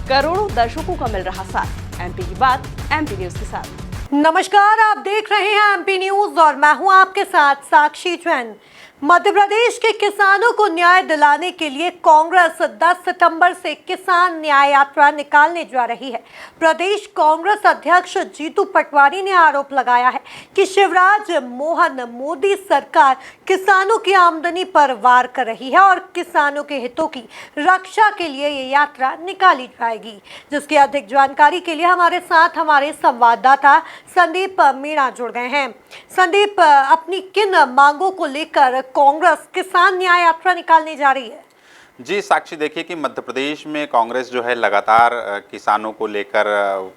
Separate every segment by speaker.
Speaker 1: करोड़ों दर्शकों का मिल रहा साथ। एमपी की बात एमपी न्यूज के साथ।
Speaker 2: नमस्कार, आप देख रहे हैं एमपी न्यूज और मैं हूं आपके साथ साक्षी जैन। मध्य प्रदेश के किसानों को न्याय दिलाने के लिए कांग्रेस 10 सितंबर से किसान न्याय यात्रा निकालने जा रही है। प्रदेश कांग्रेस अध्यक्ष जीतू पटवारी ने आरोप लगाया है कि शिवराज मोहन मोदी सरकार किसानों की आमदनी पर वार कर रही है और किसानों के हितों की रक्षा के लिए ये यात्रा निकाली जाएगी। जिसकी अधिक जानकारी के लिए हमारे साथ हमारे संवाददाता संदीप मीणा जुड़ गए हैं। संदीप, अपनी किन मांगों को लेकर कांग्रेस किसान न्याय यात्रा निकालने जा रही है?
Speaker 3: जी साक्षी, देखिए कि मध्य प्रदेश में कांग्रेस जो है लगातार किसानों को लेकर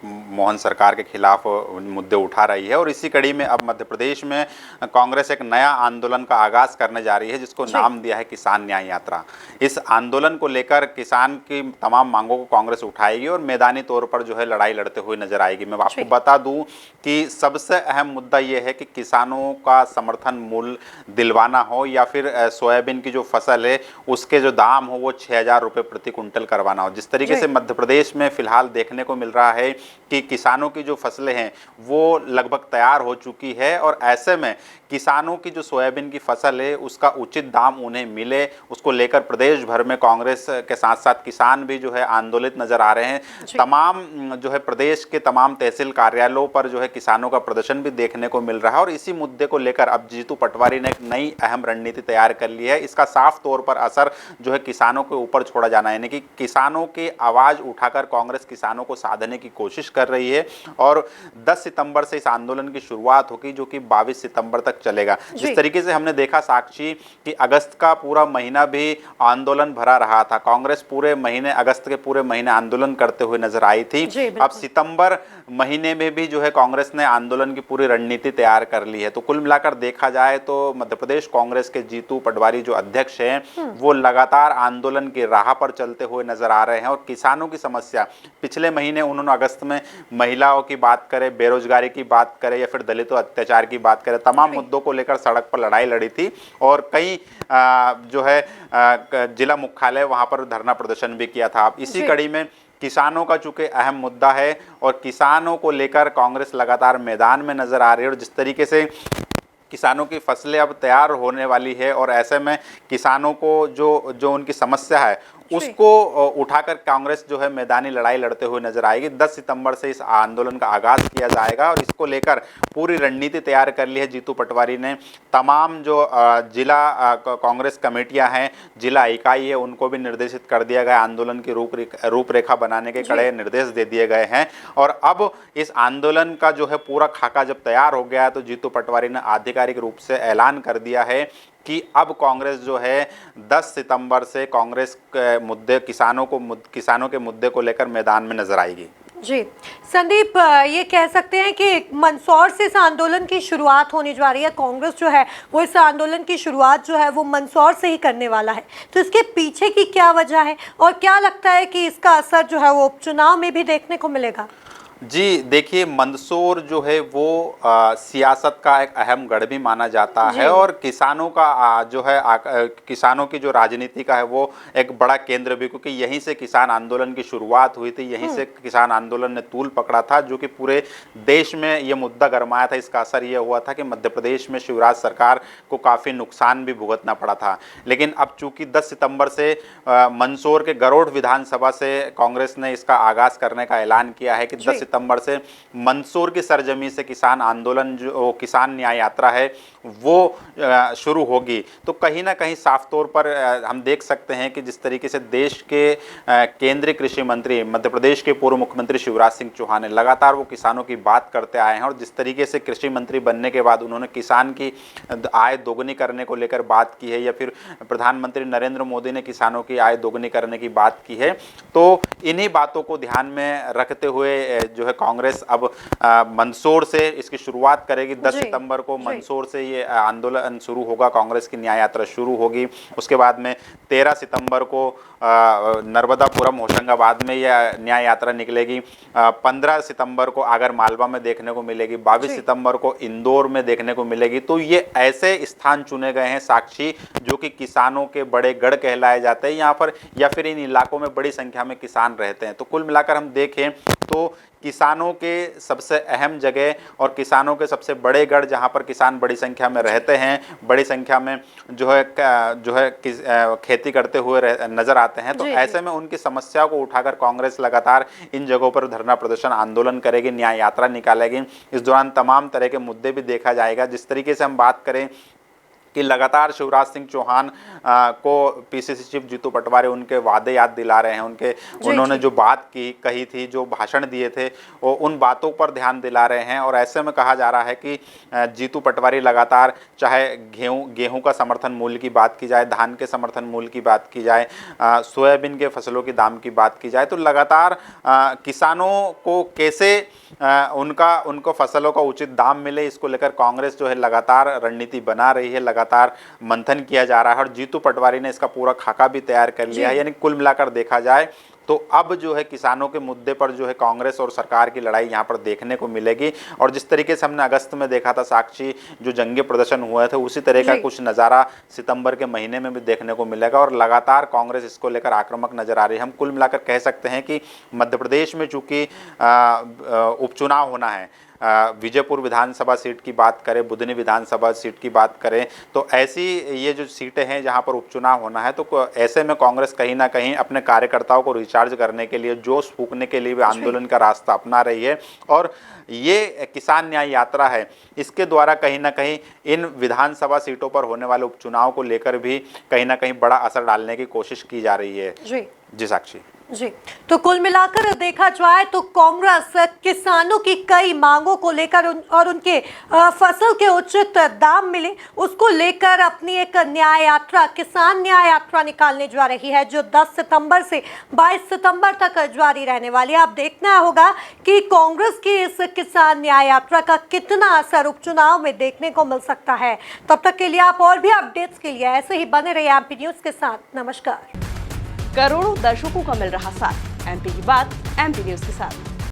Speaker 3: मोहन सरकार के खिलाफ मुद्दे उठा रही है और इसी कड़ी में अब मध्य प्रदेश में कांग्रेस एक नया आंदोलन का आगाज करने जा रही है जिसको नाम दिया है किसान न्याय यात्रा। इस आंदोलन को लेकर किसान की तमाम मांगों को कांग्रेस उठाएगी और मैदानी तौर पर जो है लड़ाई लड़ते हुए नजर आएगी। मैं आपको बता दूं कि सबसे अहम मुद्दा यह है कि किसानों का समर्थन मूल्य दिलवाना हो या फिर सोयाबीन की जो फसल है उसके जो दाम हो वो 6,000 रुपये प्रति कुंटल करवाना हो। जिस तरीके से मध्य प्रदेश में फिलहाल देखने को मिल रहा है कि किसानों की जो फसलें हैं वो लगभग तैयार हो चुकी है और ऐसे में किसानों की जो सोयाबीन की फसल है उसका उचित दाम उन्हें मिले, उसको लेकर प्रदेश भर में कांग्रेस के साथ साथ किसान भी जो है आंदोलित नजर आ रहे हैं। तमाम जो है प्रदेश के तमाम तहसील कार्यालयों पर जो है किसानों का प्रदर्शन भी देखने को मिल रहा है और इसी मुद्दे को लेकर अब जीतू पटवारी ने एक नई अहम रणनीति तैयार कर ली है। इसका साफ तौर पर असर जो है किसानों के ऊपर छोड़ा जाना है, यानी कि किसानों की आवाज उठाकर कांग्रेस किसानों को साधने की कोशिश कर रही है और 10 सितंबर से इस आंदोलन की शुरुआत होगी जो कि 22 सितंबर तक चलेगा। जिस तरीके से हमने देखा साक्षी कि अगस्त का पूरा महीना भी आंदोलन भरा रहा था, कांग्रेस पूरे महीने अगस्त के पूरे महीने आंदोलन करते हुए नजर आई थी। अब सितंबर महीने में भी जो है कांग्रेस ने आंदोलन की पूरी रणनीति तैयार कर ली है। तो कुल मिलाकर देखा जाए तो मध्य प्रदेश कांग्रेस के जीतू पटवारी जो अध्यक्ष हैं वो लगातार आंदोलन की राह पर चलते हुए नजर आ रहे हैं और किसानों की समस्या पिछले महीने उन्होंने अगस्त में महिलाओं की बात करें, बेरोजगारी की बात करें या फिर दलितों अत्याचार की बात करें, तमाम मुद्दों को लेकर सड़क पर लड़ाई लड़ी थी और कई जो है जिला मुख्यालय वहां पर धरना प्रदर्शन भी किया था। इसी कड़ी में किसानों का चूंकि अहम मुद्दा है और किसानों को लेकर कांग्रेस लगातार मैदान में नजर आ रही है और जिस तरीके से किसानों की फसलें अब तैयार होने वाली है और ऐसे में किसानों को जो उनकी समस्या है उसको उठाकर कांग्रेस जो है मैदानी लड़ाई लड़ते हुए नजर आएगी। 10 सितंबर से इस आंदोलन का आगाज किया जाएगा और इसको लेकर पूरी रणनीति तैयार कर ली है जीतू पटवारी ने। तमाम जो जिला कांग्रेस कमेटियां हैं, जिला इकाई है, उनको भी निर्देशित कर दिया गया, आंदोलन की रूपरेखा बनाने के कड़े निर्देश दे दिए गए हैं और अब इस आंदोलन का जो है पूरा खाका जब तैयार हो गया तो जीतू पटवारी ने आधिकारिक रूप से ऐलान कर दिया है कि अब कांग्रेस जो है 10 सितंबर से कांग्रेस के मुद्दे किसानों के मुद्दे को लेकर मैदान में नजर आएगी।
Speaker 2: जी संदीप, ये कह सकते हैं कि मंदसौर से इस आंदोलन की शुरुआत होने जा रही है। कांग्रेस जो है वो इस आंदोलन की शुरुआत जो है वो मंदसौर से ही करने वाला है, तो इसके पीछे की क्या वजह है और क्या लगता है कि इसका असर जो है वो उपचुनाव में भी देखने को मिलेगा?
Speaker 3: जी देखिए, मंदसौर जो है वो सियासत का एक अहम गढ़ भी माना जाता है और किसानों का जो है किसानों की जो राजनीति का है वो एक बड़ा केंद्र भी, क्योंकि यहीं से किसान आंदोलन की शुरुआत हुई थी, यहीं से किसान आंदोलन ने तूल पकड़ा था जो कि पूरे देश में ये मुद्दा गरमाया था। इसका असर ये हुआ था कि मध्य प्रदेश में शिवराज सरकार को काफ़ी नुकसान भी भुगतना पड़ा था। लेकिन अब चूंकि 10 सितंबर से मंदसौर के गरोड़ विधानसभा से कांग्रेस ने इसका आगाज करने का ऐलान किया है कि 10 सितंबर से मंदसौर की सरजमी से किसान आंदोलन जो किसान न्याय यात्रा है वो शुरू होगी। तो कहीं ना कहीं साफ तौर पर हम देख सकते हैं कि जिस तरीके से देश के केंद्रीय कृषि मंत्री मध्य प्रदेश के पूर्व मुख्यमंत्री शिवराज सिंह चौहान है, लगातार वो किसानों की बात करते आए हैं और जिस तरीके से कृषि मंत्री बनने के बाद उन्होंने किसान की आय दोगुनी करने को लेकर बात की है या फिर प्रधानमंत्री नरेंद्र मोदी ने किसानों की आय दोगुनी करने की बात की है, तो इन्हीं बातों को ध्यान में रखते हुए जो है कांग्रेस अब मंदसौर से इसकी शुरुआत करेगी। 10
Speaker 2: जी,
Speaker 3: सितंबर को
Speaker 2: जी।
Speaker 3: मंदसौर से ये आंदोलन शुरू होगा, कांग्रेस की न्याय यात्रा शुरू होगी। उसके बाद में 13 सितंबर को नर्मदापुरम होशंगाबाद में यह न्याय यात्रा निकलेगी। 15 सितंबर को आगर मालवा में देखने को मिलेगी। 22
Speaker 2: जी।
Speaker 3: सितंबर को इंदौर में देखने को मिलेगी। तो ये ऐसे स्थान चुने गए हैं साक्षी, जो कि किसानों के बड़े गढ़ कहलाए जाते हैं यहाँ पर, या फिर इन इलाकों में बड़ी संख्या में किसान रहते हैं। तो कुल मिलाकर हम देखें तो किसानों के सबसे अहम जगह और किसानों के सबसे बड़े गढ़, जहाँ पर किसान बड़ी संख्या में रहते हैं, बड़ी संख्या में जो है खेती करते हुए नजर आते हैं। तो
Speaker 2: जी,
Speaker 3: ऐसे में उनकी समस्याओं को उठाकर कांग्रेस लगातार इन जगहों पर धरना प्रदर्शन आंदोलन करेगी, न्याय यात्रा निकालेगी। इस दौरान तमाम तरह के मुद्दे भी देखा जाएगा। जिस तरीके से हम बात करें कि लगातार शिवराज सिंह चौहान को पीसीसी चीफ जीतू पटवारी उनके वादे याद दिला रहे हैं, उन्होंने जो बात कही थी, जो भाषण दिए थे, वो उन बातों पर ध्यान दिला रहे हैं। और ऐसे में कहा जा रहा है कि जीतू पटवारी लगातार, चाहे गेहूं का समर्थन मूल्य की बात की जाए, धान के समर्थन मूल्य की बात की जाए, सोयाबीन के फसलों के दाम की बात की जाए, तो लगातार किसानों को कैसे उनको फसलों का उचित दाम मिले, इसको लेकर कांग्रेस जो है लगातार रणनीति बना रही है, लगातार मंथन किया जा रहा है। और जीतू पटवारी ने इसका पूरा खाका भी तैयार कर लिया है। यानी कुल मिलाकर देखा जाए तो अब जो है किसानों के मुद्दे पर जो है कांग्रेस और सरकार की लड़ाई यहाँ पर देखने को मिलेगी। और जिस तरीके से हमने अगस्त में देखा था साक्षी, जो जंगी प्रदर्शन हुए थे, उसी तरह का कुछ नज़ारा सितंबर के महीने में भी देखने को मिलेगा। और लगातार कांग्रेस इसको लेकर आक्रामक नजर आ रही है। हम कुल मिलाकर कह सकते हैं कि मध्य प्रदेश में चूंकि उपचुनाव होना है, विजयपुर विधानसभा सीट की बात करें, बुधनी विधानसभा सीट की बात करें, तो ऐसी ये जो सीटें हैं जहां पर उपचुनाव होना है, तो ऐसे में कांग्रेस कहीं ना कहीं अपने कार्यकर्ताओं को रिचार्ज करने के लिए, जोश फूंकने के लिए भी आंदोलन का रास्ता अपना रही है। और ये किसान न्याय यात्रा है, इसके द्वारा कहीं ना कहीं इन विधानसभा सीटों पर होने वाले उपचुनाव को लेकर भी कहीं ना कहीं बड़ा असर डालने की कोशिश की जा रही है। जी साक्षी
Speaker 2: जी, तो कुल मिलाकर देखा जाए तो कांग्रेस किसानों की कई मांगों को लेकर और उनके फसल के उचित दाम मिले, उसको लेकर अपनी एक न्याय यात्रा, किसान न्याय यात्रा निकालने जा रही है, जो 10 सितंबर से 22 सितंबर तक जारी रहने वाली है। अब देखना होगा कि कांग्रेस की इस किसान न्याय यात्रा का कितना असर उपचुनाव में देखने को मिल सकता है। तब तक के लिए आप और भी अपडेट्स के लिए ऐसे ही बने रहिए एमपी न्यूज के साथ। नमस्कार।
Speaker 1: करोड़ों दर्शकों का मिल रहा साथ, एमपी की बात एमपी न्यूज के साथ।